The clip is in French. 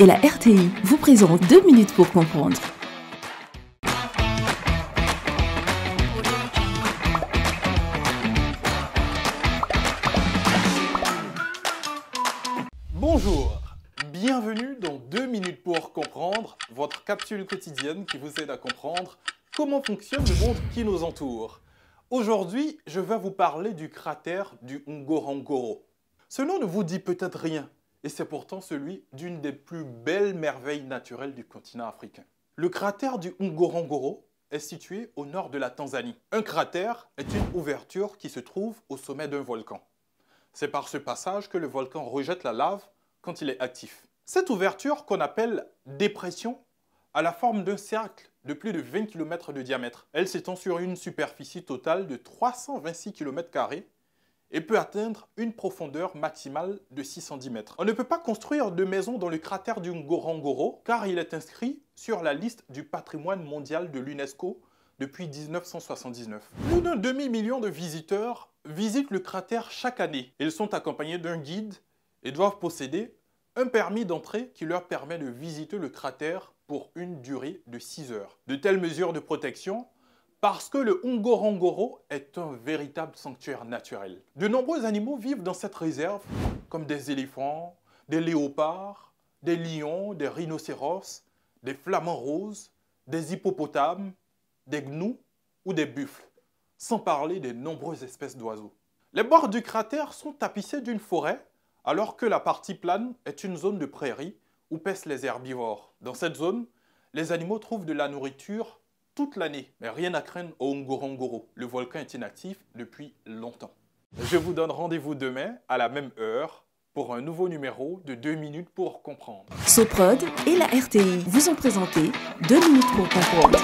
et la RTI vous présentent 2 minutes pour comprendre. Bonjour, bienvenue dans 2 minutes pour comprendre, votre capsule quotidienne qui vous aide à comprendre comment fonctionne le monde qui nous entoure. Aujourd'hui, je vais vous parler du cratère du Ngorongoro. Ce nom ne vous dit peut-être rien, et c'est pourtant celui d'une des plus belles merveilles naturelles du continent africain. Le cratère du Ngorongoro est situé au nord de la Tanzanie. Un cratère est une ouverture qui se trouve au sommet d'un volcan. C'est par ce passage que le volcan rejette la lave quand il est actif. Cette ouverture, qu'on appelle dépression, a la forme d'un cercle de plus de 20 km de diamètre. Elle s'étend sur une superficie totale de 326 km² et peut atteindre une profondeur maximale de 610 mètres. On ne peut pas construire de maison dans le cratère du Ngorongoro car il est inscrit sur la liste du patrimoine mondial de l'UNESCO depuis 1979. Plus d'un demi-million de visiteurs visitent le cratère chaque année. Ils sont accompagnés d'un guide et doivent posséder un permis d'entrée qui leur permet de visiter le cratère pour une durée de 6 heures. De telles mesures de protection parce que le Ngorongoro est un véritable sanctuaire naturel. De nombreux animaux vivent dans cette réserve, comme des éléphants, des léopards, des lions, des rhinocéros, des flamants roses, des hippopotames, des gnous ou des buffles, sans parler des nombreuses espèces d'oiseaux. Les bords du cratère sont tapissés d'une forêt, alors que la partie plane est une zone de prairie où paissent les herbivores. Dans cette zone, les animaux trouvent de la nourriture toute l'année, mais rien à craindre au Ngorongoro. Le volcan est inactif depuis longtemps. Je vous donne rendez-vous demain à la même heure pour un nouveau numéro de 2 minutes pour comprendre. Soprod et la RTI vous ont présenté 2 minutes pour comprendre.